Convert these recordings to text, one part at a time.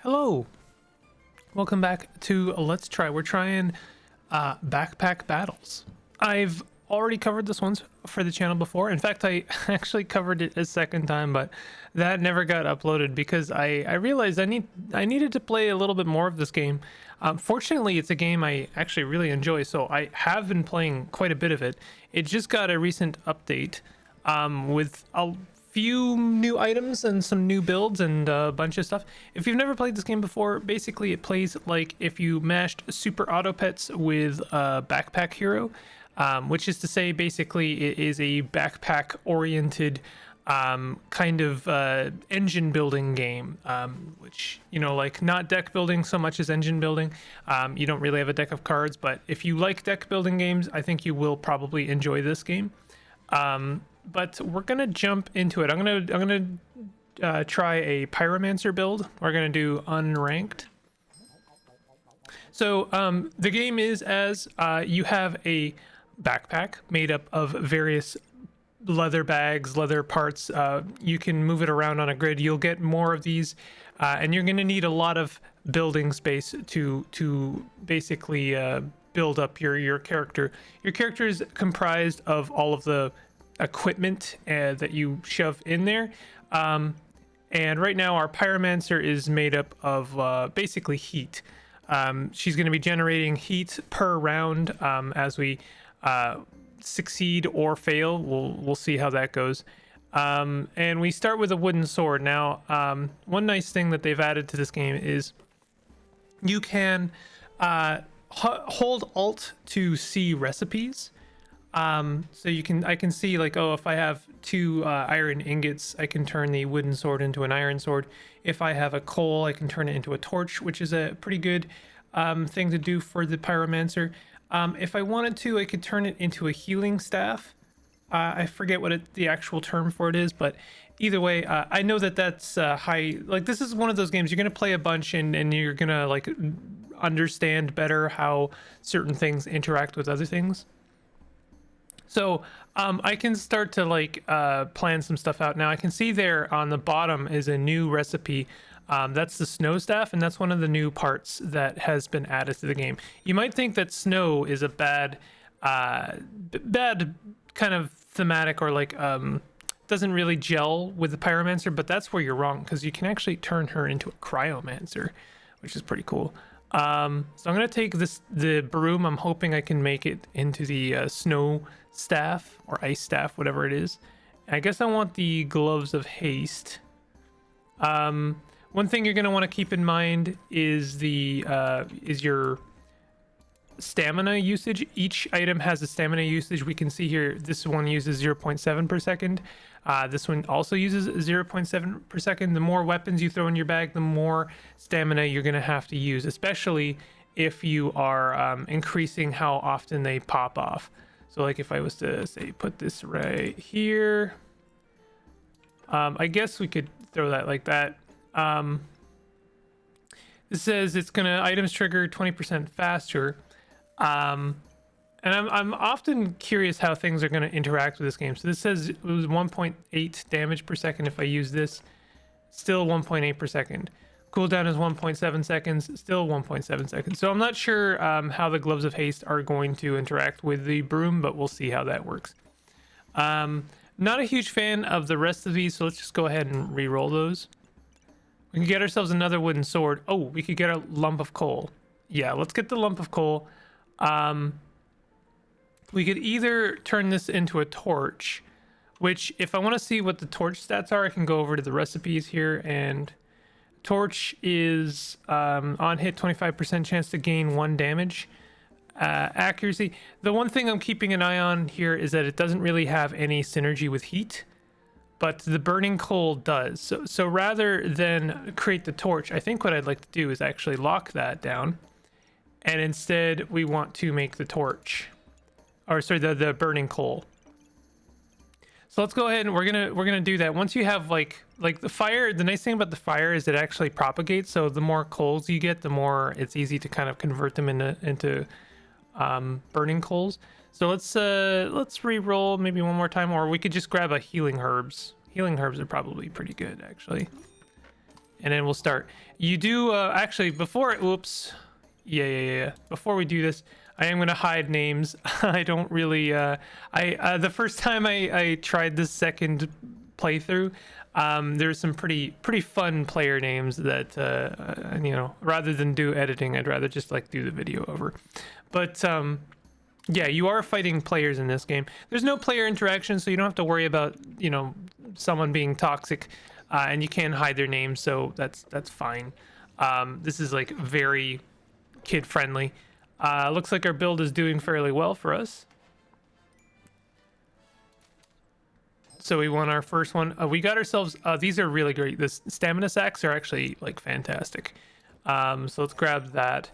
Hello, welcome back to Let's Try. We're trying backpack battles. I've already covered this once for the channel before. In fact, I actually covered it a second time, but that never got uploaded because I realized I needed to play a little bit more of this game. Fortunately, it's a game I actually really enjoy, so I have been playing quite a bit of it. It just got a recent update with a few new items and some new builds and a bunch of stuff. If you've never played this game before, basically it plays like if you mashed Super Auto Pets with Backpack Hero, which is to say basically it is a backpack oriented kind of engine building game, which, you know, like not deck building so much as engine building. You don't really have a deck of cards, but if you like deck building games, I think you will probably enjoy this game. But we're gonna jump into it. I'm gonna try a Pyromancer build. We're gonna do unranked. So the game is as you have a backpack made up of various leather bags, leather parts. You can move it around on a grid. You'll get more of these, and you're gonna need a lot of building space to basically build up your character. Your character is comprised of all of the equipment that you shove in there, and right now our Pyromancer is made up of basically heat. She's going to be generating heat per round as we succeed or fail. We'll see how that goes. And we start with a wooden sword. Now, one nice thing that they've added to this game is you can hold Alt to see recipes. So I can see like, oh, if I have two iron ingots, I can turn the wooden sword into an iron sword. If I have a coal, I can turn it into a torch, which is a pretty good thing to do for the Pyromancer. If I wanted to, I could turn it into a healing staff. I forget what the actual term for it is, but either way, I know that's high. Like, this is one of those games you're gonna play a bunch and you're gonna like understand better how certain things interact with other things. So I can start to like plan some stuff out. Now I can see there on the bottom is a new recipe. That's the snow staff, and that's one of the new parts that has been added to the game. You might think that snow is a bad kind of thematic, or like doesn't really gel with the Pyromancer, but that's where you're wrong, because you can actually turn her into a Cryomancer, which is pretty cool. So I'm gonna take the broom. I'm hoping I can make it into the snow staff or ice staff, whatever it is. I guess I want the gloves of haste. One thing you're gonna want to keep in mind is your stamina usage. Each item has a stamina usage. We can see here this one uses 0.7 per second. This one also uses 0.7 per second. The more weapons you throw in your bag, the more stamina you're gonna have to use, especially if you are increasing how often they pop off. So like if I was to say put this right here, I guess we could throw that like that. This says it's gonna items trigger 20% faster. And I'm often curious how things are going to interact with this game. So this says it was 1.8 damage per second if I use this. Still 1.8 per second. Cooldown is 1.7 seconds. Still 1.7 seconds. So I'm not sure how the gloves of haste are going to interact with the broom, but we'll see how that works. Not a huge fan of the rest of these, so let's just go ahead and re-roll those. We can get ourselves another wooden sword. Oh, we could get a lump of coal. Yeah, let's get the lump of coal. We could either turn this into a torch, which if I want to see what the torch stats are, I can go over to the recipes here, and torch is on hit 25% chance to gain 1 damage. Accuracy. The one thing I'm keeping an eye on here is that it doesn't really have any synergy with heat, but the burning coal does. So rather than create the torch, I think what I'd like to do is actually lock that down. And instead we want to make the torch, or sorry, the burning coal. So let's go ahead and we're gonna do that. Once you have like the fire, the nice thing about the fire is it actually propagates. So the more coals you get, the more it's easy to kind of convert them into burning coals. So let's re-roll maybe one more time, or we could just grab a healing herbs. Healing herbs are probably pretty good actually. and then we'll start. You do actually before. Oops. Yeah. Before we do this, I am gonna hide names. I don't really. The first time I tried this second playthrough, there's some pretty fun player names that you know, rather than do editing, I'd rather just like do the video over. But yeah, you are fighting players in this game. There's no player interaction, so you don't have to worry about, you know, someone being toxic, and you can hide their names, so that's fine. This is like very kid friendly. Looks like our build is doing fairly well for us. So we won our first one. We got ourselves, these are really great. The stamina sacks are actually like fantastic. So let's grab that.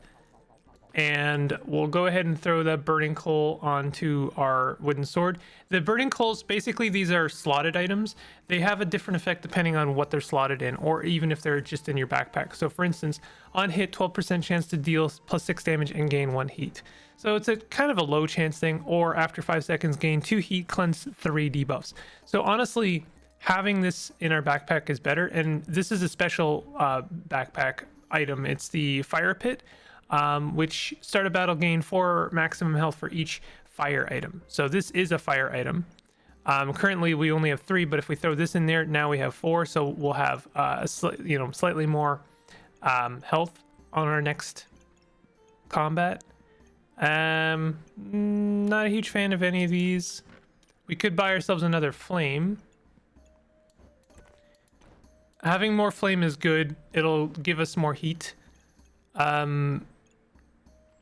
And we'll go ahead and throw the burning coal onto our wooden sword. The burning coals, basically these are slotted items. They have a different effect depending on what they're slotted in, or even if they're just in your backpack. So for instance, on hit, 12% chance to deal +6 damage and gain 1 heat. So it's a kind of a low chance thing, or after 5 seconds, gain 2 heat, cleanse 3 debuffs. So honestly, having this in our backpack is better. And this is a special backpack item. It's the fire pit. Which start a battle gain 4 maximum health for each fire item. So this is a fire item. Currently we only have 3, but if we throw this in there, now we have 4. So we'll have slightly more health on our next combat. Not a huge fan of any of these. We could buy ourselves another flame. Having more flame is good. It'll give us more heat.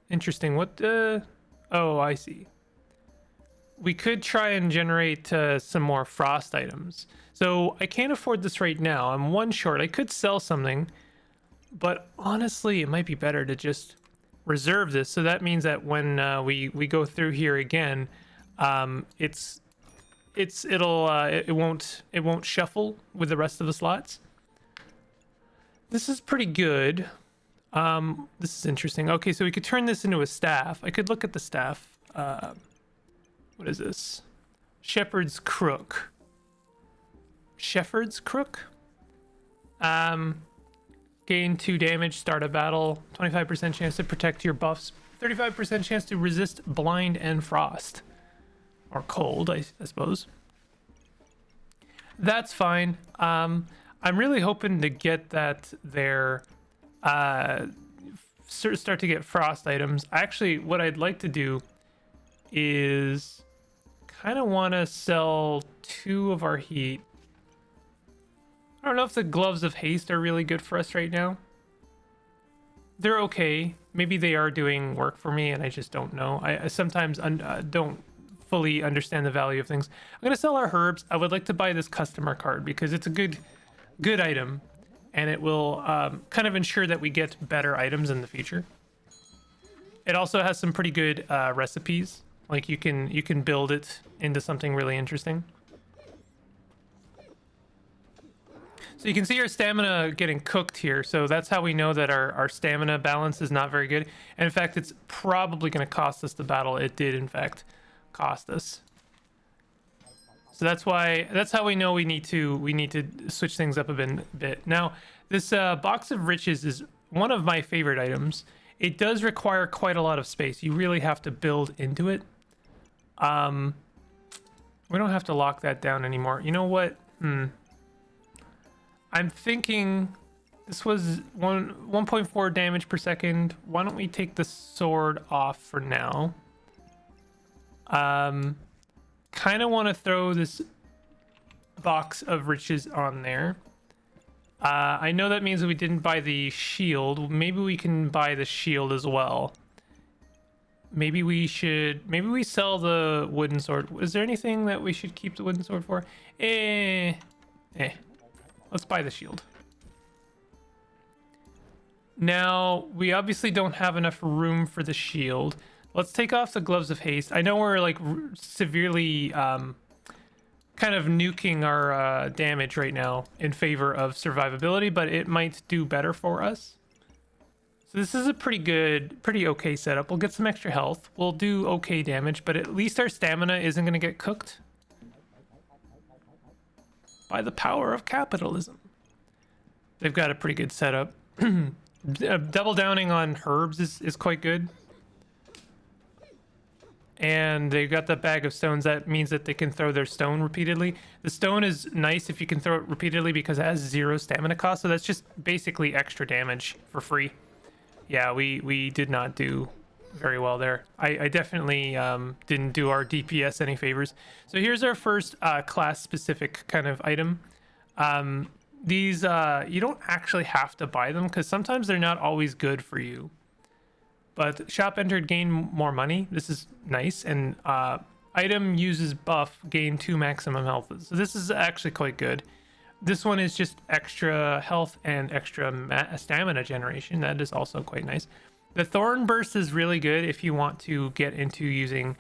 Interesting. What? Oh, I see. We could try and generate some more frost items. So I can't afford this right now. I'm 1 short. I could sell something, but honestly, it might be better to just reserve this. So that means that when we go through here again, it won't shuffle with the rest of the slots. This is pretty good. This is interesting. Okay, so we could turn this into a staff. I could look at the staff. What is this? Shepherd's Crook. Shepherd's Crook? Gain 2 damage, start a battle, 25% chance to protect your buffs, 35% chance to resist blind and frost. Or cold, I suppose. That's fine. I'm really hoping to get that there. Start to get frost items. Actually, what I'd like to do is kind of want to sell 2 of our heat. I don't know if the gloves of haste are really good for us right now. They're okay. Maybe they are doing work for me and I just don't know. I sometimes don't fully understand the value of things. I'm gonna sell our herbs. I would like to buy this customer card because it's a good item. And it will kind of ensure that we get better items in the future. It also has some pretty good recipes. Like you can build it into something really interesting. So you can see our stamina getting cooked here. So that's how we know that our stamina balance is not very good. And in fact, it's probably going to cost us the battle. It did, in fact, cost us. So that's how we know we need to switch things up a bit. Now, this box of riches is one of my favorite items. It does require quite a lot of space. You really have to build into it. We don't have to lock that down anymore. You know what? I'm thinking this was 1.4 damage per second. Why don't we take the sword off for now? Kind of want to throw this box of riches on there. I know that means we didn't buy the shield. Maybe we can buy the shield as well. Maybe we sell the wooden sword. Is there anything that we should keep the wooden sword for? Let's buy the shield. Now, we obviously don't have enough room for the shield. Let's take off the gloves of haste. I know we're like severely kind of nuking our damage right now in favor of survivability, but it might do better for us. So this is a pretty okay setup. We'll get some extra health. We'll do okay damage, but at least our stamina isn't going to get cooked by the power of capitalism. They've got a pretty good setup. Double downing on herbs is quite good. And they've got the bag of stones. That means that they can throw their stone repeatedly. The stone is nice if you can throw it repeatedly because it has 0 stamina cost. So that's just basically extra damage for free. Yeah, we did not do very well there. I definitely didn't do our DPS any favors. So here's our first class specific kind of item. These you don't actually have to buy them because sometimes they're not always good for you. But shop entered, gain more money. This is nice. And item uses buff, gain 2 maximum health. So this is actually quite good. This one is just extra health and extra stamina generation. That is also quite nice. The thorn burst is really good if you want to get into using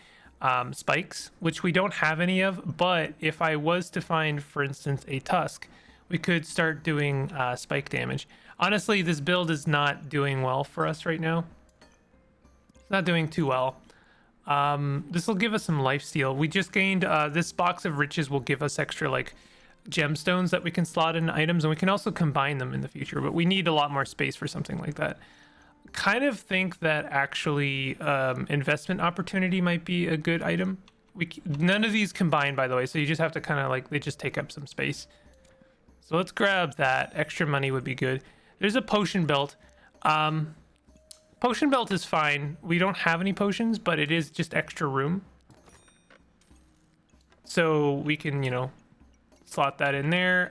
spikes, which we don't have any of. But if I was to find, for instance, a tusk, we could start doing spike damage. Honestly, this build is not doing well for us right now. It's not doing too well. This will give us some lifesteal. We just gained this box of riches will give us extra like gemstones that we can slot in items, and we can also combine them in the future, but we need a lot more space for something like that. Kind of think that actually investment opportunity might be a good item. None of these combine, by the way, so you just have to kind of like, they just take up some space. So let's grab that. Extra money would be good. There's a potion belt. Potion belt is fine. We don't have any potions, but it is just extra room. So we can, you know, slot that in there.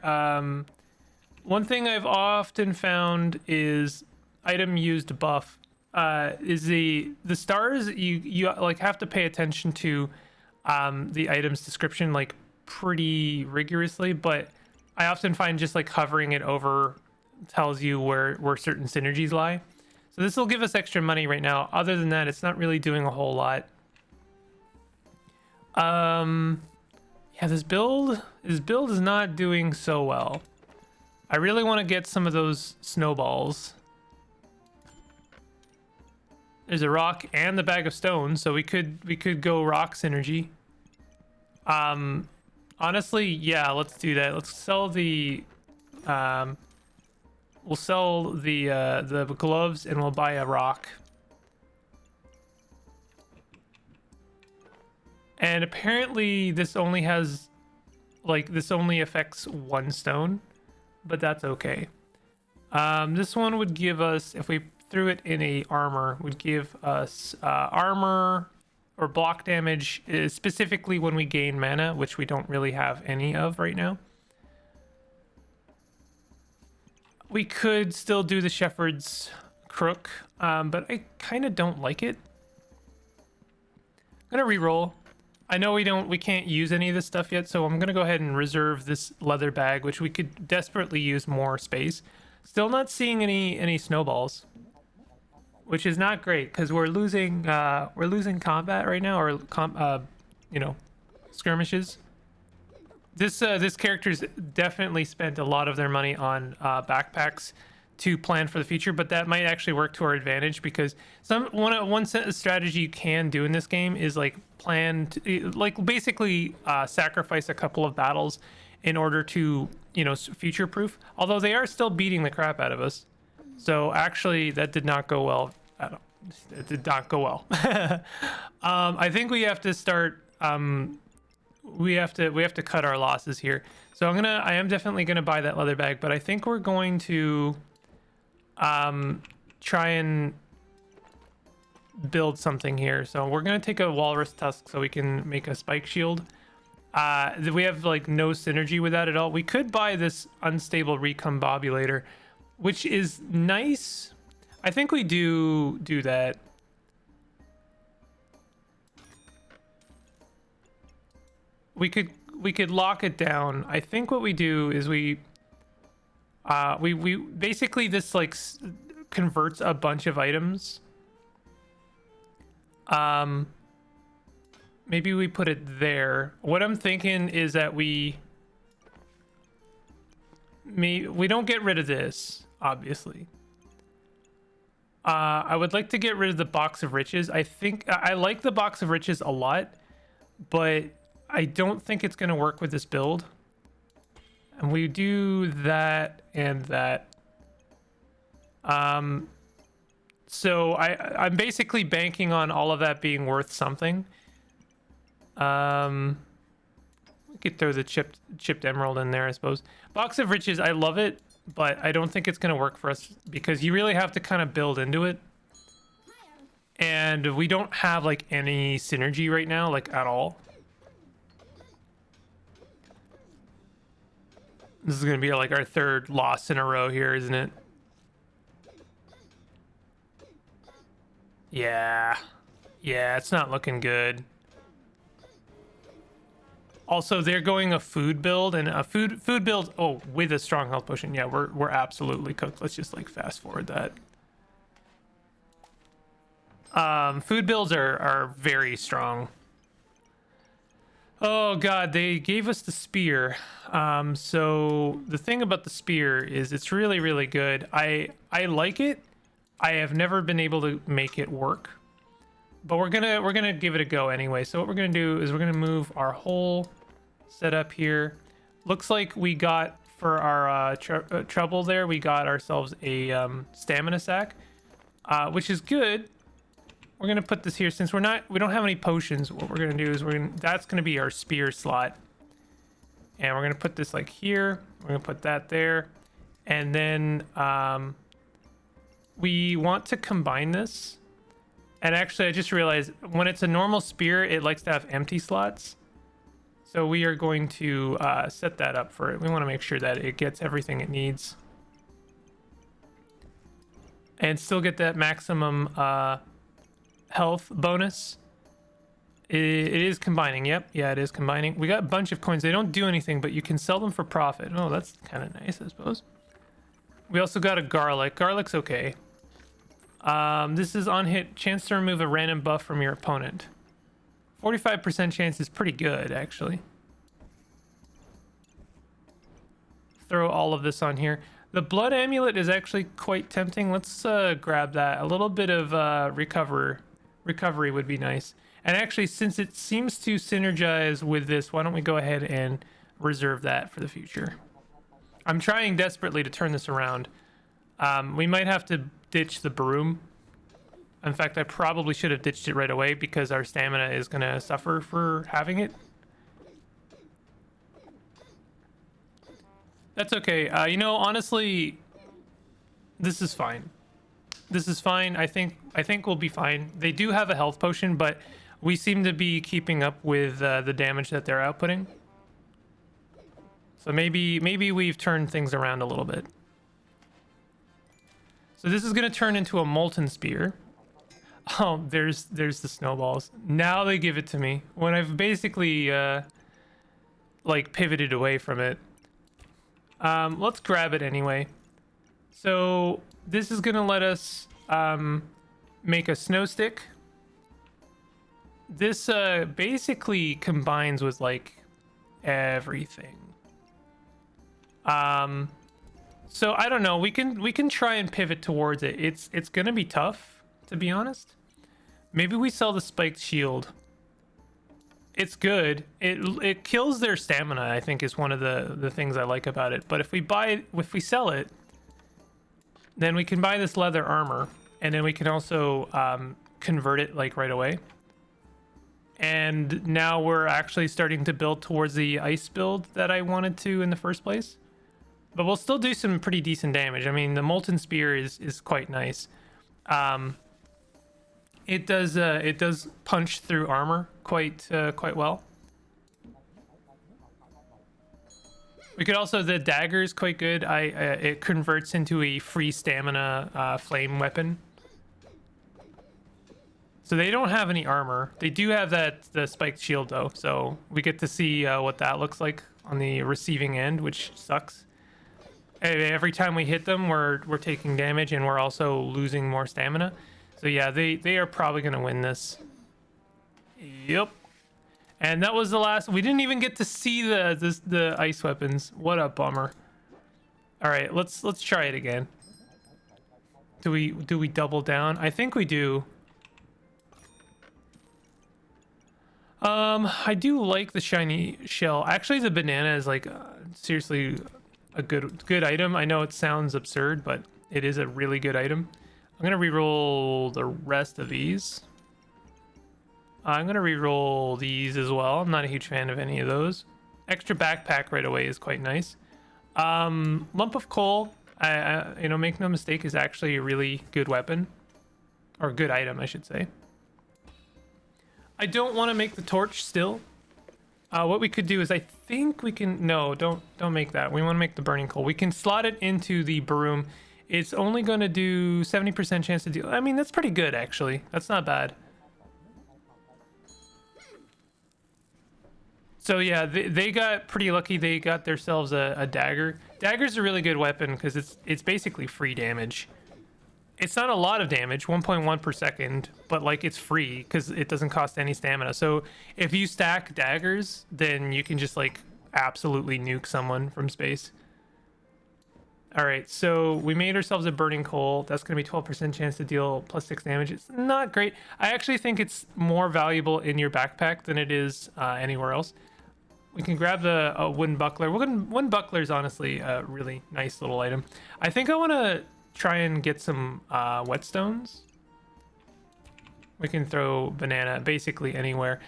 One thing I've often found is item used buff. Is the stars, you like have to pay attention to the item's description like pretty rigorously, but I often find just like hovering it over tells you where certain synergies lie. So this will give us extra money right now. Other than that, it's not really doing a whole lot. Yeah, this build is not doing so well. I really want to get some of those snowballs. There's a rock and the bag of stones, so we could go rock synergy. Honestly, yeah, let's do that. Let's sell the we'll sell the gloves and we'll buy a rock. And apparently this only has this only affects 1 stone, but that's okay. This one would give us, if we threw it in a armor, would give us armor or block damage, specifically when we gain mana, which we don't really have any of right now. We could still do the shepherd's crook, but I kind of don't like it. I'm gonna re-roll. I know we can't use any of this stuff yet, so I'm gonna go ahead and reserve this leather bag, which we could desperately use more space. Still not seeing any snowballs, which is not great because we're losing combat right now, or you know, skirmishes. This character's definitely spent a lot of their money on backpacks to plan for the future, but that might actually work to our advantage because one strategy you can do in this game is like basically sacrifice a couple of battles in order to, you know, future proof, although they are still beating the crap out of us. So actually that did not go well. It did not go well. I think we have to start we have to cut our losses here. So I am definitely gonna buy that leather bag, but I think we're going to try and build something here. So we're gonna take a walrus tusk so we can make a spike shield. We have like no synergy with that at all. We could buy this unstable recombobulator, which is nice. I think we do that. We could lock it down. I think what we do is we basically this like converts a bunch of items. Maybe we put it there. What I'm thinking is that we don't get rid of this, obviously. I would like to get rid of the box of riches. I think I like the box of riches a lot, but I don't think it's going to work with this build. And we do that and that. So I'm basically banking on all of that being worth something. We could throw the chipped emerald in there, I suppose. Box of Riches, I love it, but I don't think it's gonna work for us because you really have to kind of build into it. And we don't have like any synergy right now, like at all. This is gonna be like our third loss in a row here, isn't it? Yeah. Yeah, it's not looking good. Also, they're going a food build and a food build. Oh, with a strong health potion. Yeah, we're absolutely cooked. Let's just like fast forward that. Food builds are very strong. Oh god, they gave us the spear. So the thing about the spear is it's really really good. I like it. I have never been able to make it work, but we're gonna give it a go anyway. So what we're gonna do is we're gonna move our whole setup here. Looks like we got for our trouble there. We got ourselves a stamina sack, which is good. We're gonna put this here since we don't have any potions. What we're gonna do is that's gonna be our spear slot, and we're gonna put this like here. We're gonna put that there, and then we want to combine this. And actually, I just realized when it's a normal spear, it likes to have empty slots. So we are going to set that up for it. We want to make sure that it gets everything it needs, and still get that maximum health bonus. It is combining. Yep, yeah, it is combining. We got a bunch of coins. They don't do anything, but you can sell them for profit. Oh, that's kind of nice, I suppose. We also got a garlic. Garlic's okay. This is on hit. Chance to remove a random buff from your opponent. 45% chance is pretty good, actually. Throw all of this on here. The blood amulet is actually quite tempting. Let's grab that. A little bit of recovery would be nice. And actually, since it seems to synergize with this, why don't we go ahead and reserve that for the future? I'm trying desperately to turn this around. We might have to ditch the broom. In fact, I probably should have ditched it right away because our stamina is going to suffer for having it. That's okay. You know, honestly, this is fine. This is fine. I think we'll be fine. They do have a health potion, but we seem to be keeping up with the damage that they're outputting. So maybe we've turned things around a little bit. So this is going to turn into a molten spear. Oh, there's the snowballs. Now they give it to me when I've basically like pivoted away from it. Let's grab it anyway. So this is going to let us make a snow stick. This basically combines with like everything. So I don't know. We can try and pivot towards it. It's gonna be tough, to be honest. Maybe we sell the spiked shield. It's good. It kills their stamina, I think, is one of the things I like about it. But if we sell it, then we can buy this leather armor, and then we can also convert it like right away. And now we're actually starting to build towards the ice build that I wanted to in the first place. But we'll still do some pretty decent damage. I mean, the molten spear is quite nice. It does punch through armor quite well. We could also, the dagger is quite good. It converts into a free stamina flame weapon. So they don't have any armor. They do have the spiked shield though, so we get to see what that looks like on the receiving end, which sucks. Every time we hit them, we're taking damage, and we're also losing more stamina. So yeah, they are probably gonna win this. Yep. And that was the last. We didn't even get to see the ice weapons. What a bummer. All right, let's try it again. Do we double down? I think we do. I do like the shiny shell. Actually, the banana is like seriously a good item. I know it sounds absurd, but it is a really good item. I'm gonna re-roll the rest of these. I'm gonna re-roll these as well. I'm not a huge fan of any of those. Extra backpack right away is quite nice. Lump of coal, you know, make no mistake, is actually a really good weapon, or good item, I should say. I don't want to make the torch still. What we could do is, I think we can, no, don't make that. We want to make the burning coal. We can slot it into the broom. It's only going to do 70% chance to deal. I mean, that's pretty good, actually. That's not bad. So yeah, they got pretty lucky. They got themselves a dagger. Dagger's a really good weapon because it's basically free damage. It's not a lot of damage, 1.1 per second, but like it's free because it doesn't cost any stamina. So if you stack daggers, then you can just like absolutely nuke someone from space. All right, so we made ourselves a burning coal. That's going to be 12% chance to deal +6 damage. It's not great. I actually think it's more valuable in your backpack than it is anywhere else. We can grab the wooden buckler. Wooden buckler is honestly a really nice little item. I think I want to try and get some whetstones. We can throw banana basically anywhere.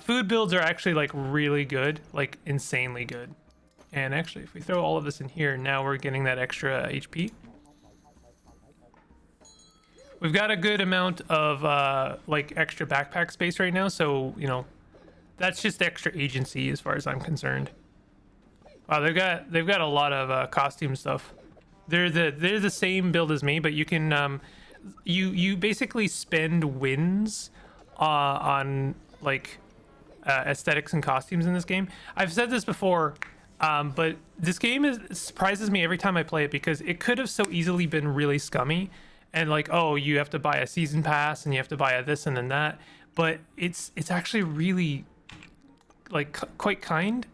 Food builds are actually like really good, like insanely good. And actually, if we throw all of this in here, now we're getting that extra HP. We've got a good amount of like extra backpack space right now, so you know, that's just extra agency as far as I'm concerned. Wow, they've got a lot of costume stuff. They're the same build as me, but you can you basically spend wins on like aesthetics and costumes in this game. I've said this before, but this game surprises me every time I play it because it could have so easily been really scummy and like, oh, you have to buy a season pass and you have to buy a this and then that, but it's actually really like quite kind.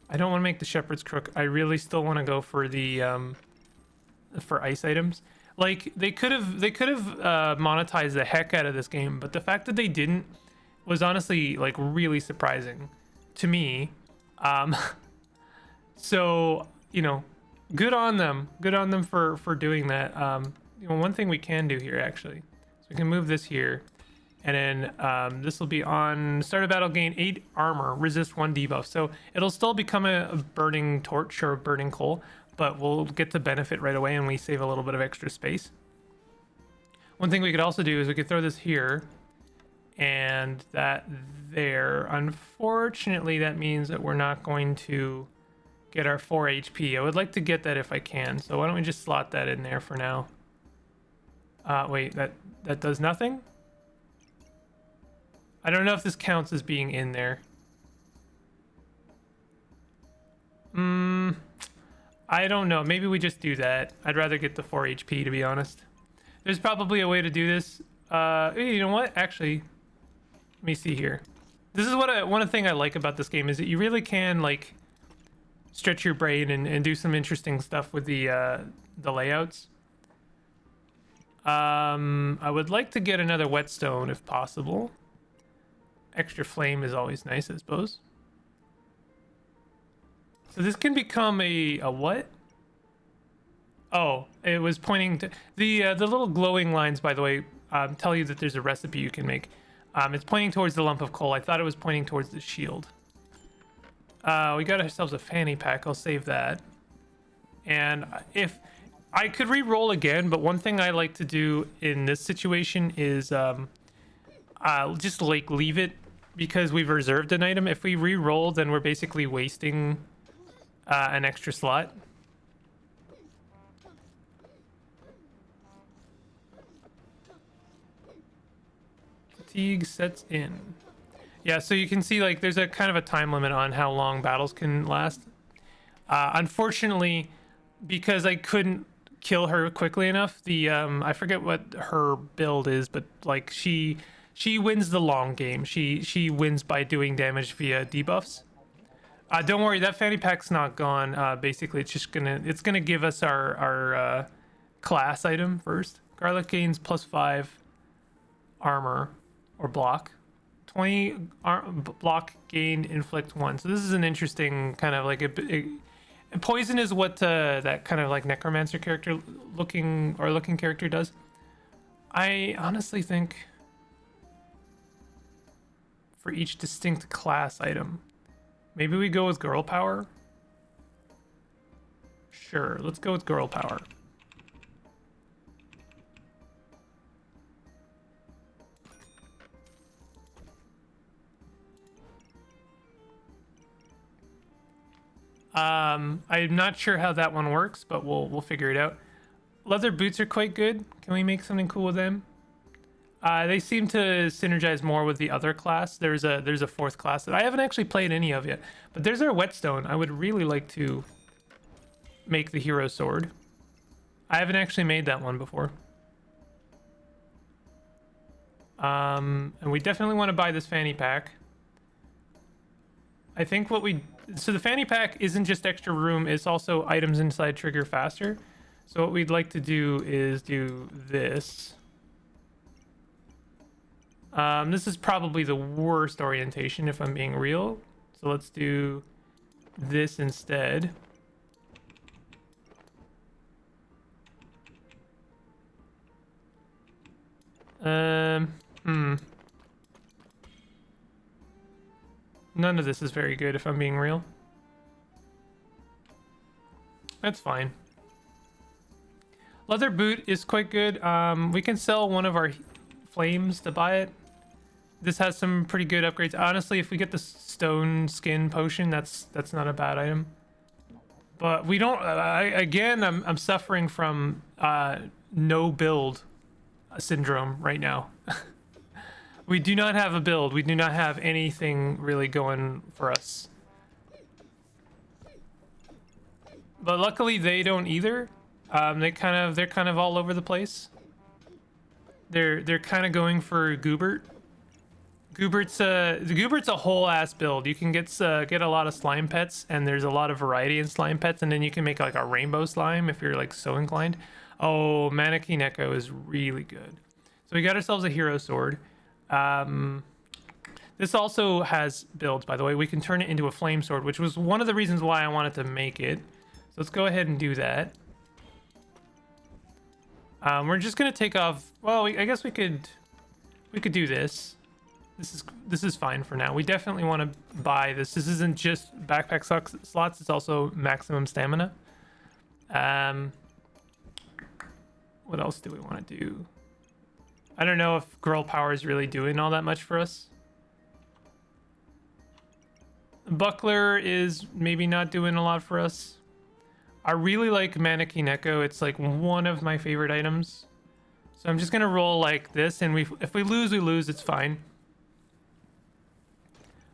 I don't want to make the shepherd's crook. I really still want to go for the for ice items. Like they could have monetized the heck out of this game, but the fact that they didn't was honestly like really surprising to me. So you know, good on them for doing that. You know, one thing we can do here actually, so we can move this here. And then this will be on start of battle, gain 8 armor, resist 1 debuff. So it'll still become a burning torch or a burning coal, but we'll get the benefit right away and we save a little bit of extra space. One thing we could also do is we could throw this here and that there. Unfortunately, that means that we're not going to get our 4 HP. I would like to get that if I can. So why don't we just slot that in there for now? Wait, that does nothing? I don't know if this counts as being in there. I don't know. Maybe we just do that. I'd rather get the 4 HP, to be honest. There's probably a way to do this. You know what? Actually, let me see here. This is what one thing I like about this game is that you really can like stretch your brain and do some interesting stuff with the layouts. I would like to get another whetstone if possible. Extra flame is always nice, I suppose. So this can become a what? Oh, it was pointing to the little glowing lines, by the way, tell you that there's a recipe you can make. It's pointing towards the lump of coal. I thought it was pointing towards the shield. We got ourselves a fanny pack. I'll save that. And if I could re-roll again, but one thing I like to do in this situation is just like leave it because we've reserved an item. If we re-roll, then we're basically wasting an extra slot. Fatigue sets in. Yeah, so you can see like there's a kind of a time limit on how long battles can last. Unfortunately, because I couldn't kill her quickly enough, the I forget what her build is, but like she wins the long game. She wins by doing damage via debuffs. Don't worry, that fanny pack's not gone. Basically, it's just gonna give us our class item first. Garlic gains +5 armor or block. 20 block gained, inflict 1. So this is an interesting kind of like And poison is what that kind of like necromancer character looking character does. I honestly think for each distinct class item, maybe we go with girl power. Sure, let's go with girl power. I'm not sure how that one works, but we'll figure it out. Leather boots are quite good. Can we make something cool with them? They seem to synergize more with the other class. There's a fourth class that I haven't actually played any of yet, but there's our whetstone. I would really like to make the hero sword. I haven't actually made that one before. And we definitely want to buy this fanny pack. I think so the fanny pack isn't just extra room, it's also items inside trigger faster. So what we'd like to do is do this. This is probably the worst orientation if I'm being real. So let's do this instead. None of this is very good if I'm being real. That's fine. Leather boot is quite good. We can sell one of our flames to buy it. This has some pretty good upgrades. Honestly, if we get the stone skin potion, that's not a bad item. But we don't. I'm suffering from no build syndrome right now. We do not have a build. We do not have anything really going for us. But luckily they don't either. They're kind of all over the place. They're kind of going for Goobert. Goobert's a whole ass build. You can get a lot of slime pets, and there's a lot of variety in slime pets, and then you can make like a rainbow slime if you're like so inclined. Oh, Maneki Neko is really good. So we got ourselves a hero sword. This also has builds, by the way. We can turn it into a flame sword, which was one of the reasons why I wanted to make it. So let's go ahead and do that. We're just gonna take off. Well, I guess we could do this. This is fine for now. We definitely want to buy this. This isn't just backpack slots. It's also maximum stamina. What else do we want to do? I don't know if girl power is really doing all that much for us. Buckler is maybe not doing a lot for us. I really like Maneki Neko. It's like one of my favorite items. So I'm just gonna roll like this, and if we lose, we lose. It's fine.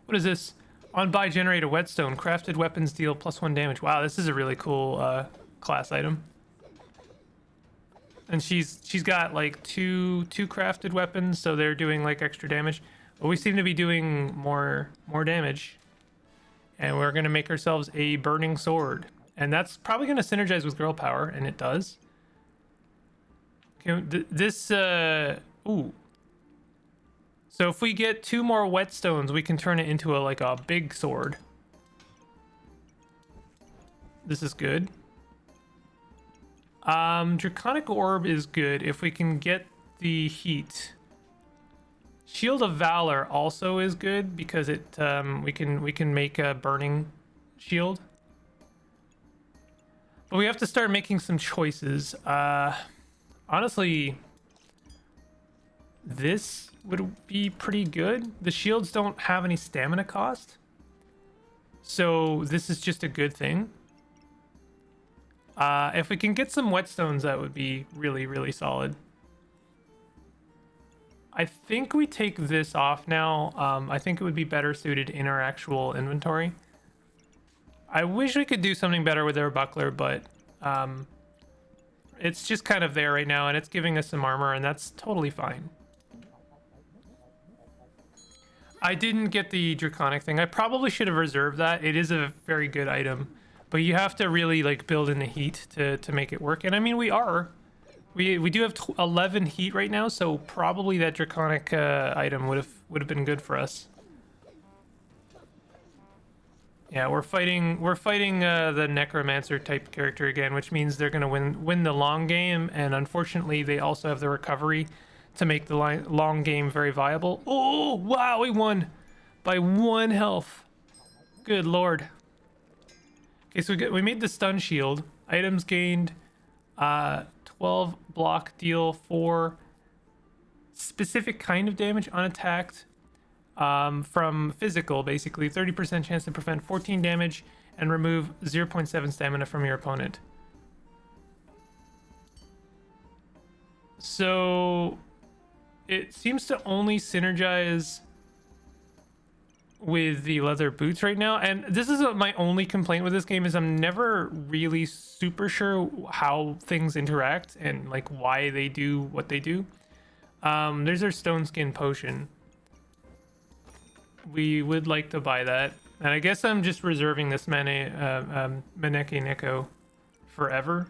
What is this? On buy, generate a whetstone. Crafted weapons deal +1 damage. Wow, this is a really cool class item. And she's got like two crafted weapons, so they're doing like extra damage. But we seem to be doing more damage. And we're gonna make ourselves a burning sword. And that's probably gonna synergize with girl power, and it does. Okay, ooh. So if we get 2 more whetstones, we can turn it into a big sword. This is good. Draconic Orb is good if we can get the heat. Shield of Valor also is good because it we can make a burning shield. But we have to start making some choices. Honestly, this would be pretty good. The shields don't have any stamina cost, so this is just a good thing. If we can get some whetstones, that would be really, really solid. I think we take this off now. I think it would be better suited in our actual inventory. I wish we could do something better with our buckler, but it's just kind of there right now, and it's giving us some armor, and that's totally fine. I didn't get the draconic thing. I probably should have reserved that. It is a very good item, but you have to really like build in the heat to make it work. And I mean, we do have 11 heat right now, so probably that draconic item would have been good for us. Yeah, we're fighting the necromancer type character again, which means they're gonna win the long game, and unfortunately they also have the recovery to make the long game very viable. Oh wow, we won by 1 health. Good lord. Okay, so we made the stun shield. Items gained 12 block, deal 4 specific kind of damage unattacked from physical, basically 30% chance to prevent 14 damage and remove 0.7 stamina from your opponent. So it seems to only synergize with the leather boots right now, and this is my only complaint with this game is I'm never really super sure how things interact and like why they do what they do. There's our stone skin potion. We would like to buy that, and I guess I'm just reserving this Maneki Neko forever,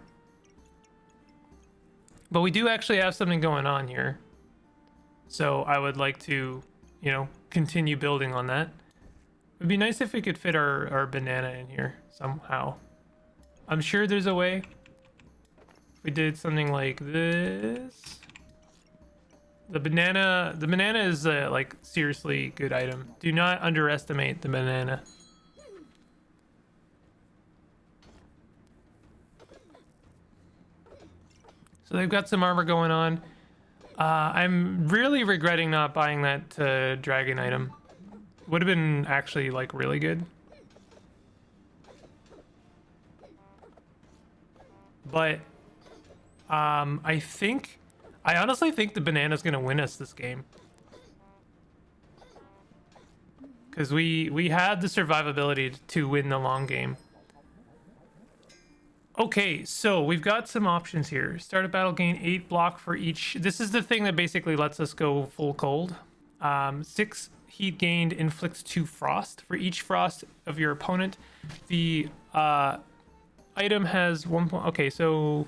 but we do actually have something going on here, so I would like to, you know, continue building on that. It'd be nice if we could fit our banana in here somehow. I'm sure there's a way. If we did something like this. The banana is a like seriously good item. Do not underestimate the banana. So they've got some armor going on. I'm really regretting not buying that dragon item. Would have been actually like really good. But I honestly think the banana's gonna win us this game. Because we had the survivability to win the long game. Okay, so we've got some options here. Start a battle, gain 8 block for each. This is the thing that basically lets us go full cold. 6 heat gained inflicts 2 frost. For each frost of your opponent, the item has 1 point. Okay, so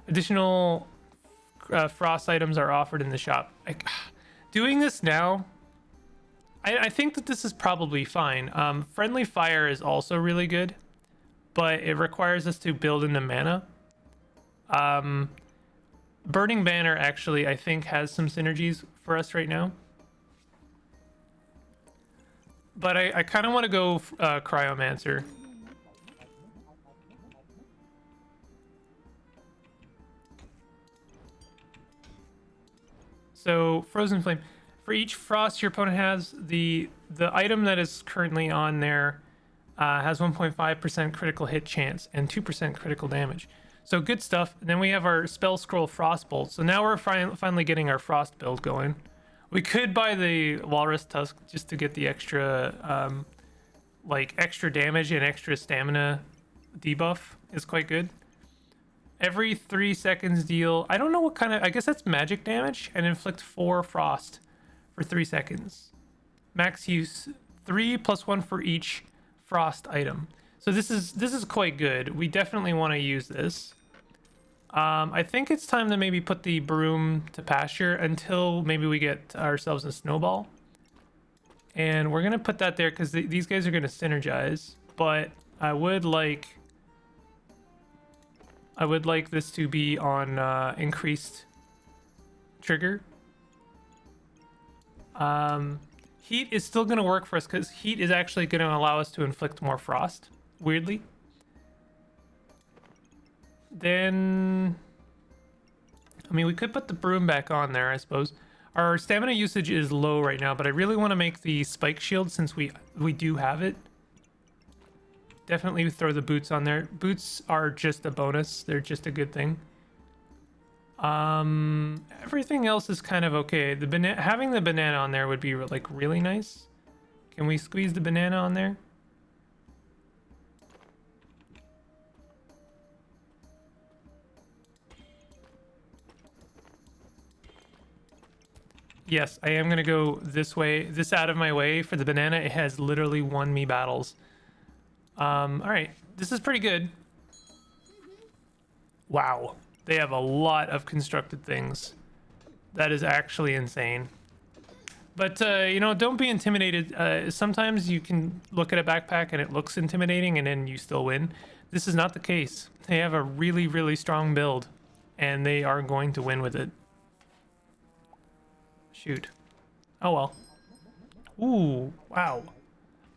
additional frost items are offered in the shop. Doing this now, I think that this is probably fine. Friendly fire is also really good, but it requires us to build in the mana. Burning Banner actually, I think, has some synergies for us right now. But I kind of want to go Cryomancer. So Frozen Flame. For each frost your opponent has, the item that is currently on there has 1.5% critical hit chance and 2% critical damage. So good stuff. And then we have our Spell Scroll Frostbolt. So now we're finally getting our frost build going. We could buy the Walrus Tusk just to get the extra, like extra damage and extra stamina debuff is quite good. Every 3 seconds deal, I don't know what kind of, I guess that's magic damage, and inflict 4 frost for 3 seconds. Max use 3 + 1 for each frost item. So this is quite good. We definitely want to use this. I think it's time to maybe put the broom to pasture until maybe we get ourselves a snowball. And we're gonna put that there because these guys are gonna synergize. But I would like this to be on increased trigger. Heat is still gonna work for us because heat is actually gonna allow us to inflict more frost. Weirdly. Then, I mean, we could put the broom back on there, I suppose. Our stamina usage is low right now, but I really want to make the spike shield since we do have it. Definitely throw the boots on there. Boots are just a bonus. They're just a good thing. Everything else is kind of okay. Having the banana on there would be like really nice. Can we squeeze the banana on there? Yes, I am gonna go this way, this out of my way for the banana. It has literally won me battles. All right, this is pretty good. Wow, they have a lot of constructed things. That is actually insane. But you know, don't be intimidated. Sometimes you can look at a backpack and it looks intimidating, and then you still win. This is not the case. They have a really, really strong build, and they are going to win with it. Shoot. Oh well. Ooh, wow.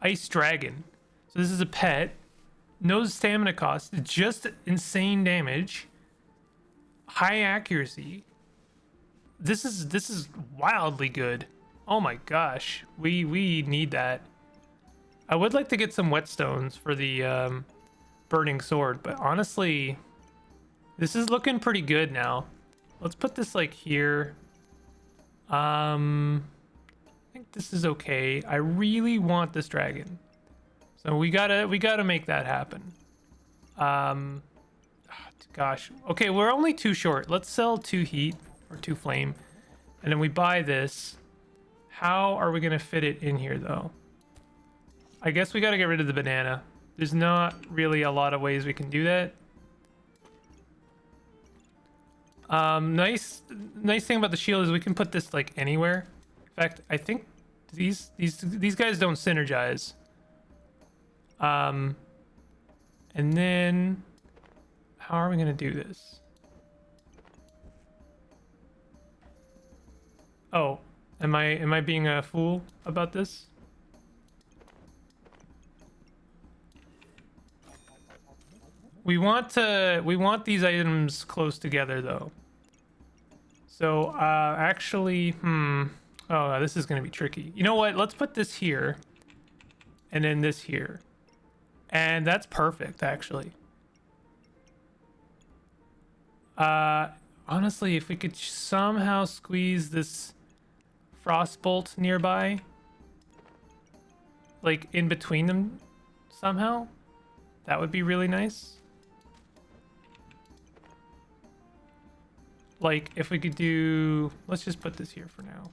Ice Dragon. So this is a pet. No stamina cost. Just insane damage. High accuracy. This is wildly good. Oh my gosh. We need that. I would like to get some whetstones for the burning sword, but honestly, this is looking pretty good now. Let's put this like here. I think this is okay. I really want this dragon. So we gotta make that happen. Gosh. Okay, we're only 2 short. Let's sell 2 heat or 2 flame. And then we buy this. How are we gonna fit it in here though? I guess we gotta get rid of the banana. There's not really a lot of ways we can do that. Nice thing about the shield is we can put this like anywhere. In fact, I think these guys don't synergize. And then how are we gonna do this? Oh, am I being a fool about this? We want these items close together though. So actually, oh, this is gonna be tricky. You know what? Let's put this here, and then this here, and that's perfect actually. Honestly, if we could somehow squeeze this frostbolt nearby, like in between them somehow, that would be really nice. Like if we could do, let's just put this here for now.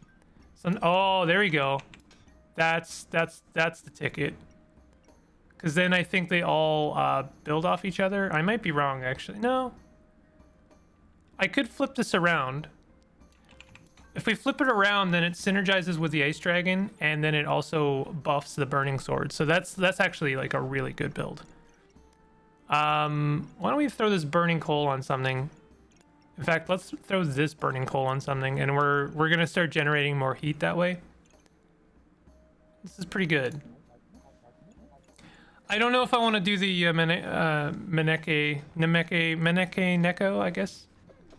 So, oh, there we go. That's the ticket. Because then I think they all build off each other. I might be wrong actually. No. I could flip this around. If we flip it around, then it synergizes with the Ice Dragon, and then it also buffs the Burning Sword. So that's actually like a really good build. Why don't we throw this Burning Coal on something? In fact, let's throw this Burning Coal on something, and we're gonna start generating more heat that way. This is pretty good. I don't know if I want to do the Meneke Neko, I guess.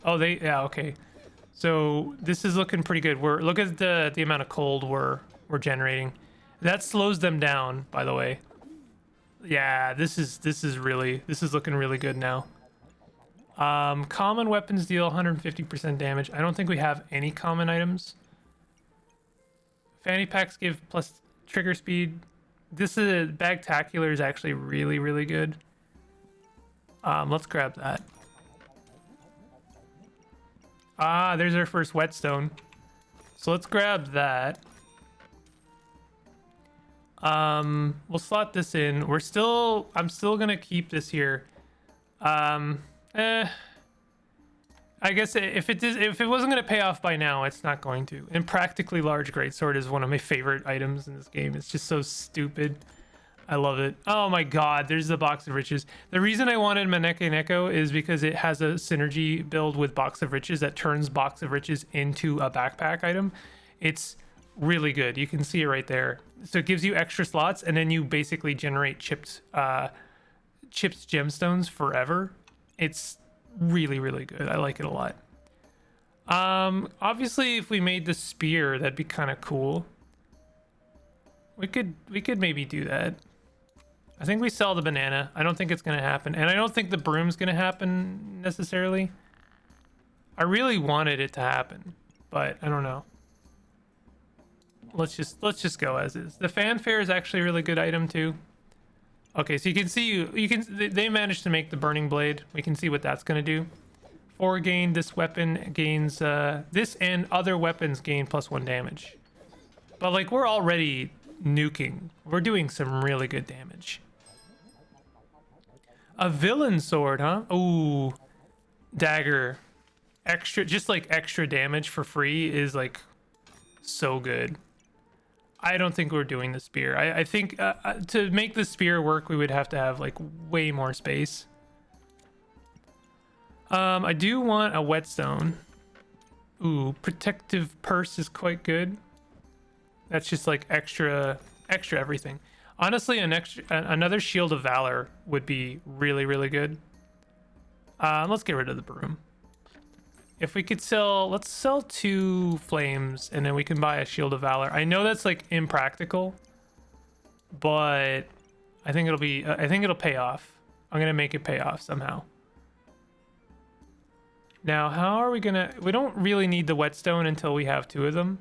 Oh, yeah, okay. So this is looking pretty good. Look at the amount of cold we're generating. That slows them down, by the way. Yeah, this is looking really good now. Common weapons deal 150% damage. I don't think we have any common items. Fanny packs give plus trigger speed. This is Bagtacular is actually really, really good. Let's grab that. Ah, there's our first whetstone. So let's grab that. We'll slot this in. I'm still gonna keep this here. I guess if it wasn't gonna pay off by now, it's not going to. And Practically Large Greatsword is one of my favorite items in this game. It's just so stupid. I love it. Oh my god, there's the Box of Riches. The reason I wanted Meneke Neko is because it has a synergy build with Box of Riches that turns Box of Riches into a backpack item. It's really good. You can see it right there. So it gives you extra slots, and then you basically generate chipped gemstones forever. It's really, really good. I like it a lot. Obviously, if we made the spear, that'd be kind of cool. We could maybe do that. I think we sell the banana. I don't think it's gonna happen, and I don't think the broom's gonna happen necessarily. I really wanted it to happen, but I don't know. Let's just go as is. The fanfare is actually a really good item too. Okay, so you can see they managed to make the burning blade. We can see what that's gonna do. 4 gain. This weapon gains this and other weapons gain +1 damage. But like we're already nuking. We're doing some really good damage. A villain sword, huh? Ooh, dagger. Extra, just like extra damage for free is like so good. I don't think we're doing the spear. I think to make the spear work, we would have to have like way more space. I do want a whetstone. Ooh, protective purse is quite good. That's just like extra everything. Honestly, another shield of valor would be really good. Let's get rid of the broom. If we could sell, let's sell 2 flames and then we can buy a shield of valor. I know that's like impractical, but I think it'll pay off. I'm gonna make it pay off somehow. Now, how are we gonna, we don't really need the whetstone until we have 2 of them.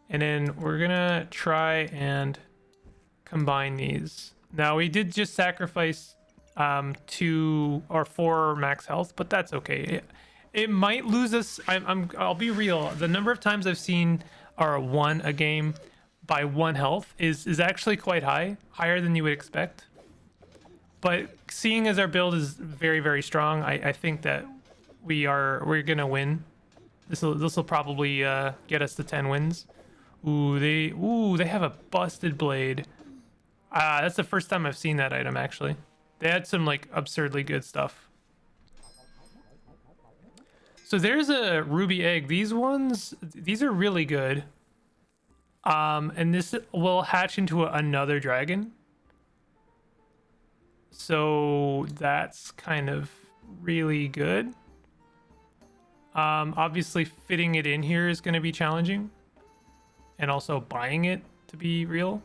And then we're gonna try and combine these. Now we did just sacrifice 2 or 4 max health, but that's okay. It might lose us. I'll be real. The number of times I've seen our won a game by 1 health is actually quite high, higher than you would expect. But seeing as our build is very strong, I think that we're gonna win. This will probably get us to 10 wins. Ooh, they have a busted blade. That's the first time I've seen that item actually. They had some like absurdly good stuff. So there's a ruby egg. These are really good. And this will hatch into another dragon. So that's kind of really good. Obviously fitting it in here is going to be challenging. And also buying it to be real.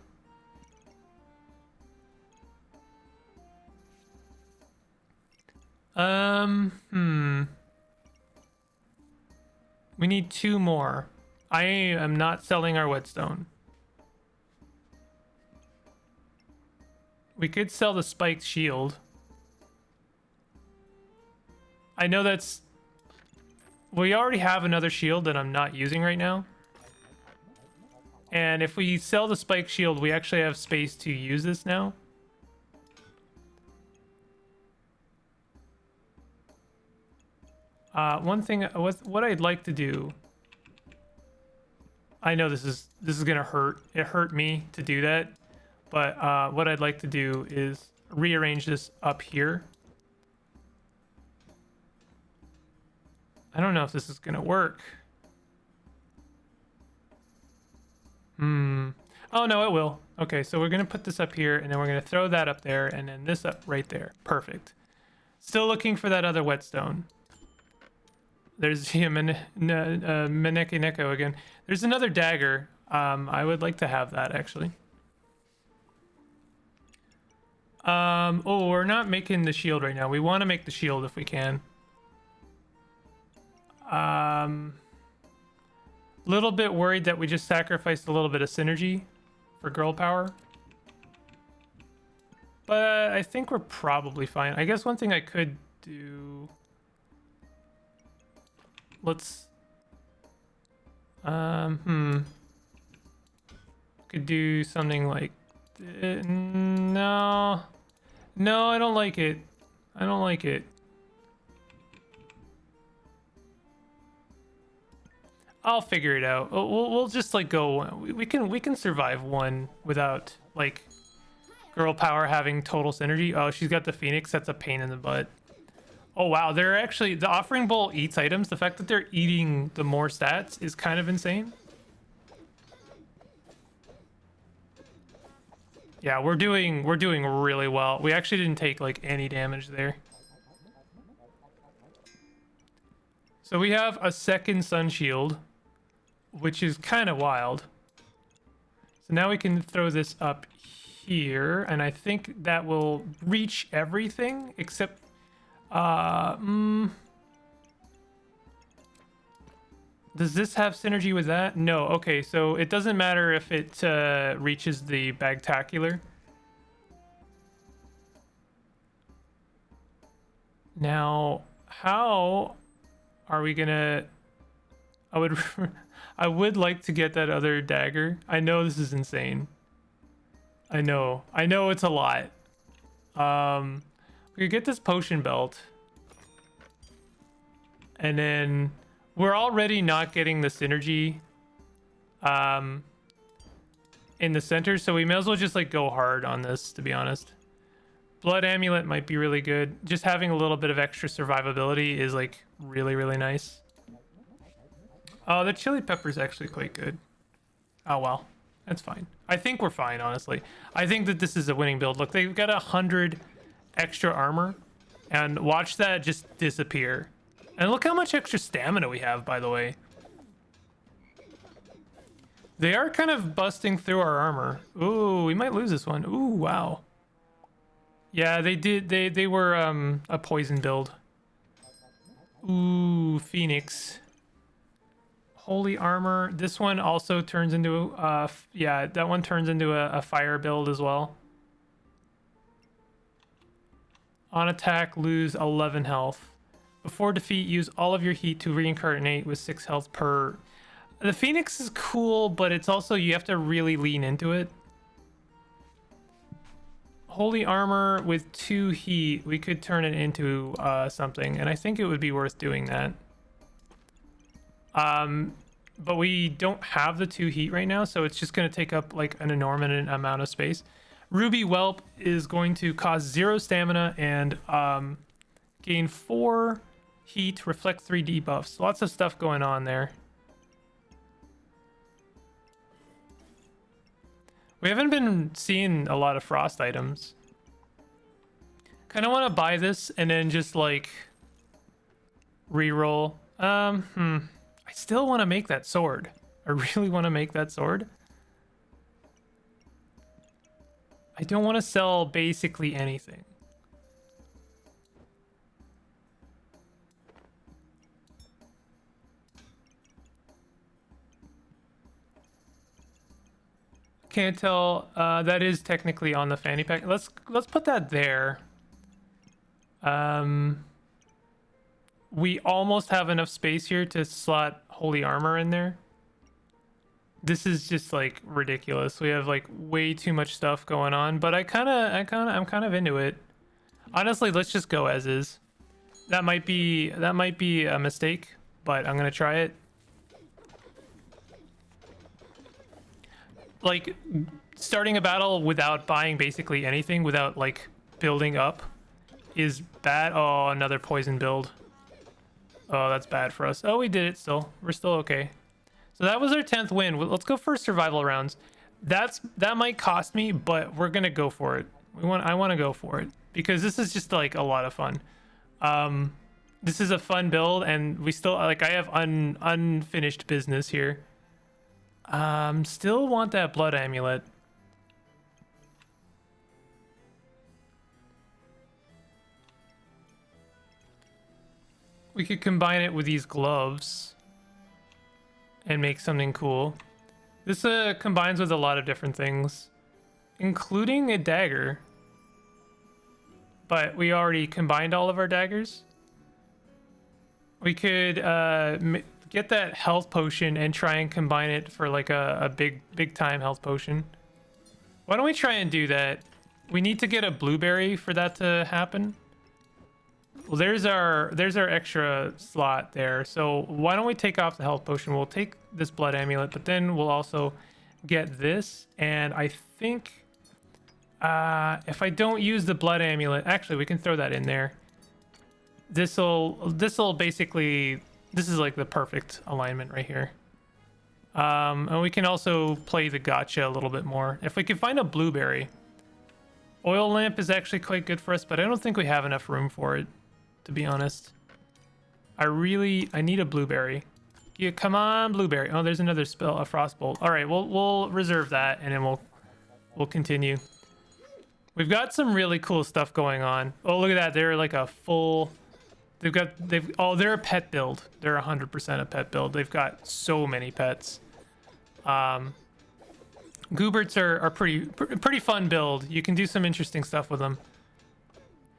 We need 2 more. I am not selling our whetstone. We could sell the spiked shield. I know that's... We already have another shield that I'm not using right now. And if we sell the spiked shield, we actually have space to use this now. One thing, what I'd like to do, I know this is gonna hurt. It hurt me to do that, but what I'd like to do is rearrange this up here. I don't know if this is gonna work. Oh no, it will. Okay, so we're gonna put this up here, and then we're gonna throw that up there, and then this up right there. Perfect. Still looking for that other whetstone. There's Meneke Neko again. There's another dagger. I would like to have that actually. Oh, we're not making the shield right now. We want to make the shield if we can. Little bit worried that we just sacrificed a little bit of synergy for girl power. But I think we're probably fine. I guess one thing I could do... Let's... Could do something like... No. No, I don't like it. I don't like it. I'll figure it out. We'll just like go... We can survive one without like girl power having total synergy. Oh, she's got the Phoenix. That's a pain in the butt. Oh wow, they're actually, the offering bowl eats items. The fact that they're eating the more stats is kind of insane. Yeah, we're doing really well. We actually didn't take like any damage there. So we have a second sun shield, which is kind of wild. So now we can throw this up here, and I think that will reach everything except does this have synergy with that? No. Okay, so it doesn't matter if it reaches the Bagtacular. Now, how are we gonna... I would like to get that other dagger. I know this is insane. I know it's a lot. We could get this potion belt. And then we're already not getting the synergy. in the center, so we may as well just like go hard on this, to be honest. Blood amulet might be really good. Just having a little bit of extra survivability is like really, really nice. Oh, the chili pepper is actually quite good. Oh well, that's fine. I think we're fine, honestly. I think that this is a winning build. Look, they've got 100 extra armor, and watch that just disappear. And look how much extra stamina we have, by the way. They are kind of busting through our armor. Ooh, we might lose this one. Ooh, wow. Yeah, they did. They were a poison build. Ooh, Phoenix. Holy armor. This one also turns into yeah, that one turns into a fire build as well. On attack, lose 11 health. Before defeat, use all of your heat to reincarnate with 6 health per. The Phoenix is cool, but it's also, you have to really lean into it. Holy armor with 2 heat, we could turn it into something, and I think it would be worth doing that. But we don't have the 2 heat right now, so it's just going to take up like an enormous amount of space. Ruby Whelp is going to cost 0 stamina and gain 4 heat, reflect 3 debuffs. Lots of stuff going on there. We haven't been seeing a lot of frost items. Kind of want to buy this and then just like reroll. I still want to make that sword. I really want to make that sword. I don't want to sell basically anything. Can't tell. That is technically on the fanny pack. Let's put that there. We almost have enough space here to slot holy armor in there. This is just like ridiculous. We have like way too much stuff going on, but I'm kind of into it. Honestly, let's just go as is. That might be a mistake, but I'm gonna try it. Like starting a battle without buying basically anything, without like building up, is bad. Oh, another poison build. Oh, that's bad for us. Oh, we did it still. We're still okay. So that was our 10th win. Let's go for survival rounds. That might cost me, but we're gonna go for it. I want to go for it because this is just like a lot of fun. This is a fun build, and we still like I have unfinished business here. Still want that blood amulet. We could combine it with these gloves and make something cool. This combines with a lot of different things, including a dagger. But we already combined all of our daggers. We could get that health potion and try and combine it for like a big time health potion. Why don't we try and do that? We need to get a blueberry for that to happen. Well, there's our extra slot there. So why don't we take off the health potion? We'll take this blood amulet, but then we'll also get this. And I think if I don't use the blood amulet, actually we can throw that in there. This'll basically, this is like the perfect alignment right here. And we can also play the gotcha a little bit more. If we can find a blueberry. Oil lamp is actually quite good for us, but I don't think we have enough room for it, to be honest. I need a blueberry. Yeah, come on, blueberry. Oh, there's another spell, a frostbolt. All right, we'll reserve that, and then we'll continue. We've got some really cool stuff going on. Oh, look at that. They're like a full... they're a pet build. They're 100% a pet build. They've got so many pets. Gooberts are pretty fun build. You can do some interesting stuff with them.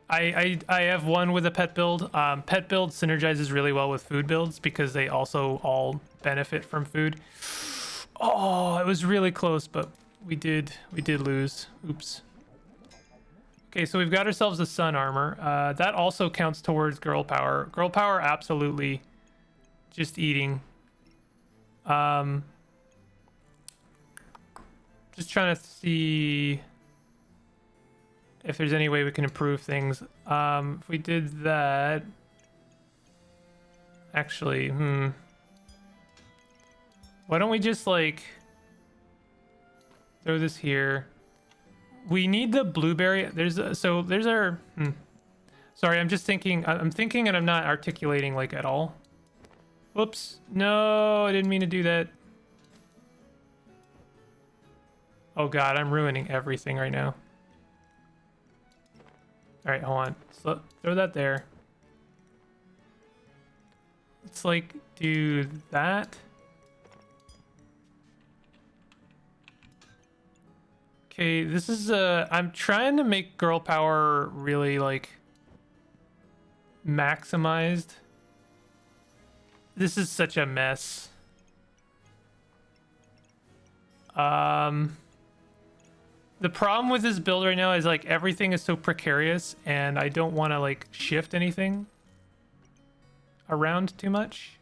I have one with a pet build. Pet build synergizes really well with food builds because they also all benefit from food. Oh, it was really close, but we did lose. Oops. Okay, so we've got ourselves the sun armor. That also counts towards girl power. Girl power, absolutely. Just eating. Just Just trying to see if there's any way we can improve things. If we did that, actually, why don't we just like throw this here? We need the blueberry. There's our. Sorry, I'm just thinking. I'm thinking, and I'm not articulating like at all. Whoops! No, I didn't mean to do that. Oh God, I'm ruining everything right now. All right, hold on. So throw that there. Let's like do that. Okay, this is I'm trying to make girl power really like maximized. This is such a mess. The problem with this build right now is like everything is so precarious and I don't want to like shift anything around too much.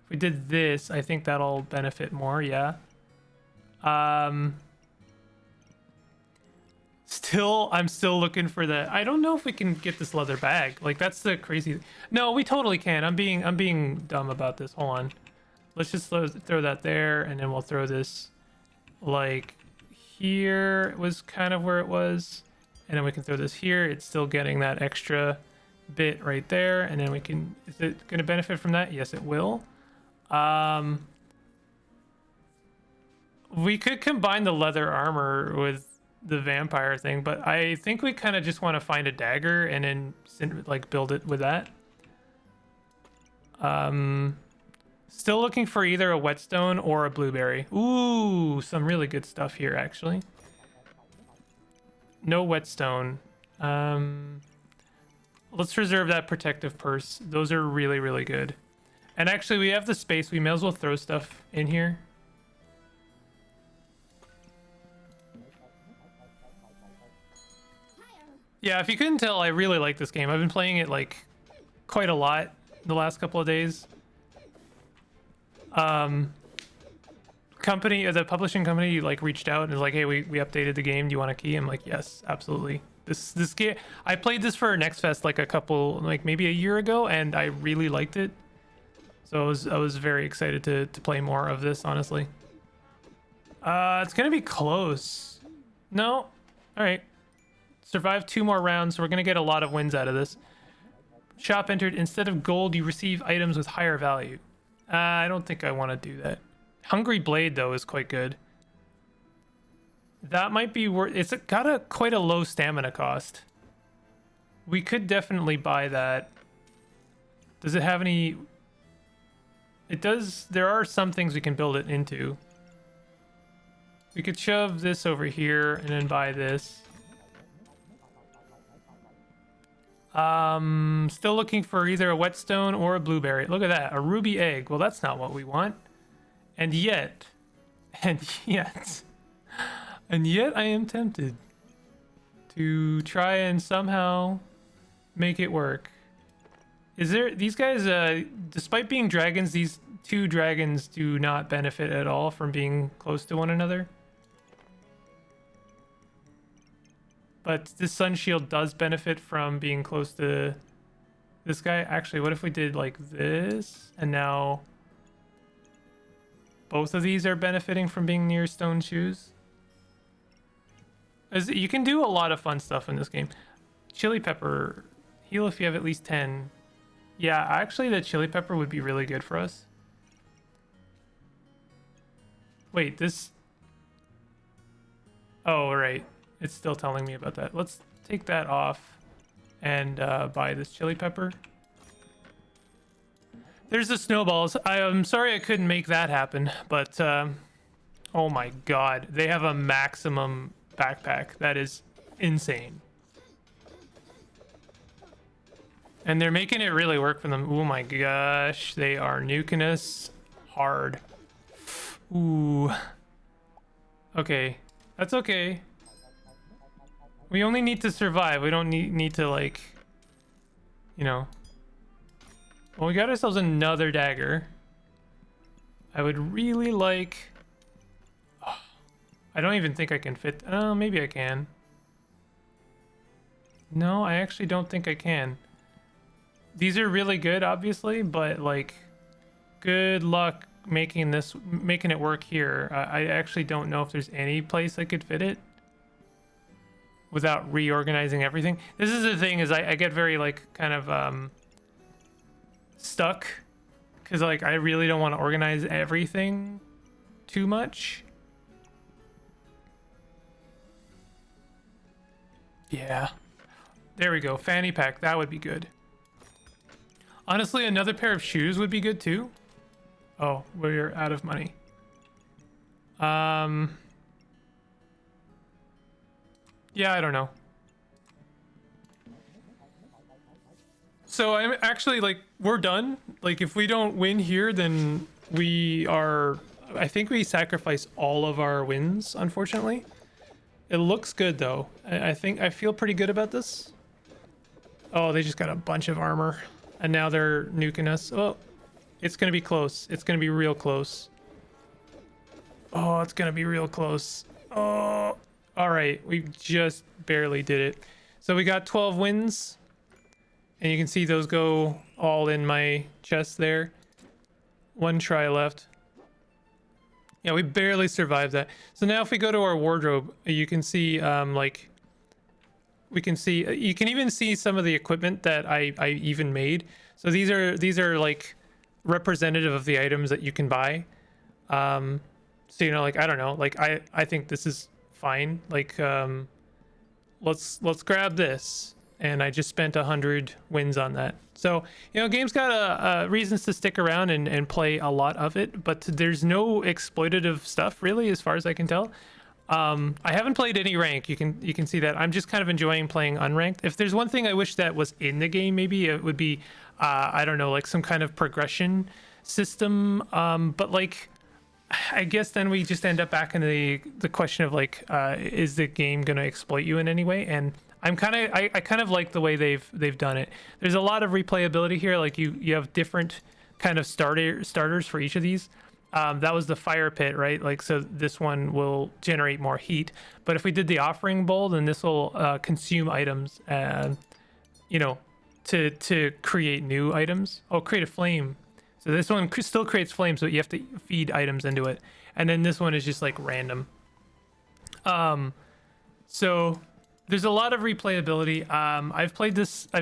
If we did this, I think that'll benefit more, yeah. I'm still looking for the. I don't know if we can get this leather bag. Like that's the crazy. No, we totally can. I'm being dumb about this. Hold on. Let's just throw that there, and then we'll throw this like here was kind of where it was, and then we can throw this here. It's still getting that extra bit right there, and then we can. Is it going to benefit from that? Yes, it will. We could combine the leather armor with the vampire thing, but I think we kind of just want to find a dagger and then like build it with that. Still looking for either a whetstone or a blueberry. Ooh, some really good stuff here actually. No whetstone. Let's reserve that protective purse. Those are really, really good. And actually we have the space. We may as well throw stuff in here. Yeah, if you couldn't tell, I really like this game. I've been playing it like quite a lot the last couple of days. The publishing company like reached out and was like, hey, we updated the game. Do you want a key? I'm like, yes, absolutely. This game, I played this for Next Fest like maybe a year ago, and I really liked it. So I was very excited to play more of this, honestly. It's gonna be close. No, all right. Survive 2 more rounds, so we're gonna get a lot of wins out of this. Shop entered. Instead of gold, you receive items with higher value. I don't think I want to do that. Hungry Blade though is quite good. That might be worth. It's got quite a low stamina cost. We could definitely buy that. Does it have any? It does. There are some things we can build it into. We could shove this over here and then buy this. Still looking for either a whetstone or a blueberry. Look at that, a ruby egg. Well, that's not what we want. And yet I am tempted to try and somehow make it work. Is there these guys, despite being dragons, these 2 dragons do not benefit at all from being close to one another. But this sun shield does benefit from being close to this guy. Actually, what if we did like this? And now both of these are benefiting from being near stone shoes. As you can do a lot of fun stuff in this game. Chili pepper. Heal if you have at least 10. Yeah, actually the chili pepper would be really good for us. Wait, this... Oh, right. It's still telling me about that. Let's take that off and buy this chili pepper. There's the snowballs. I'm sorry I couldn't make that happen, but oh my god. They have a maximum backpack. That is insane. And they're making it really work for them. Oh my gosh. They are nuking us hard. Ooh. Okay. That's okay. We only need to survive. We don't need to, like, you know. Well, we got ourselves another dagger. I would really like... Oh, I don't even think I can fit. Oh, maybe I can. No, I actually don't think I can. These are really good, obviously, but like, good luck making it work here. I actually don't know if there's any place I could fit it without reorganizing everything. This is the thing, is I get very like kind of stuck because like I really don't want to organize everything too much. Yeah. There we go. Fanny pack. That would be good. Honestly, another pair of shoes would be good too. Oh, we're out of money. Yeah, I don't know. So I'm actually like, we're done. Like if we don't win here, then we are, I think we sacrifice all of our wins, unfortunately. It looks good though. I think I feel pretty good about this. Oh, they just got a bunch of armor and now they're nuking us. Oh, it's gonna be close. It's gonna be real close. Oh, it's gonna be real close. Oh, all right. We just barely did it. So we got 12 wins and you can see those go all in my chest there. One try left. Yeah, we barely survived that. So now if we go to our wardrobe, you can see like we can see, you can even see some of the equipment that I even made. So these are like representative of the items that you can buy. So you know, like I don't know, like I think this is fine. Like let's grab this, and I just spent 100 wins on that. So you know, game's got reasons to stick around and play a lot of it, but there's no exploitative stuff really, as far as I can tell. I haven't played any rank. You can see that I'm just kind of enjoying playing unranked. If there's one thing I wish that was in the game, maybe it would be I don't know, like some kind of progression system. But like I guess then we just end up back in the question of like is the game going to exploit you in any way? And I kind of like the way they've done it. There's a lot of replayability here. Like you have different kind of starters for each of these. That was the fire pit, right? Like, so this one will generate more heat. But if we did the offering bowl, then this will consume items, you know, to create new items. Oh, create a flame. So this one still creates flame, so you have to feed items into it. And then this one is just like random. So there's a lot of replayability. I've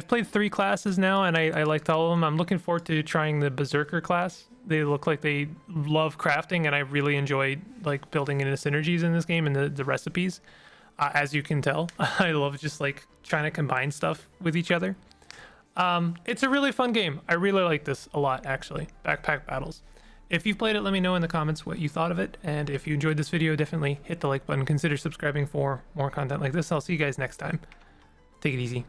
played 3 classes now, and I liked all of them. I'm looking forward to trying the Berserker class. They look like they love crafting, and I really enjoyed like building in the synergies in this game and the recipes. As you can tell, I love just like trying to combine stuff with each other. It's a really fun game. I really like this a lot, actually. Backpack Battles. If you've played it, let me know in the comments what you thought of it. And if you enjoyed this video, definitely hit the like button. Consider subscribing for more content like this. I'll see you guys next time. Take it easy.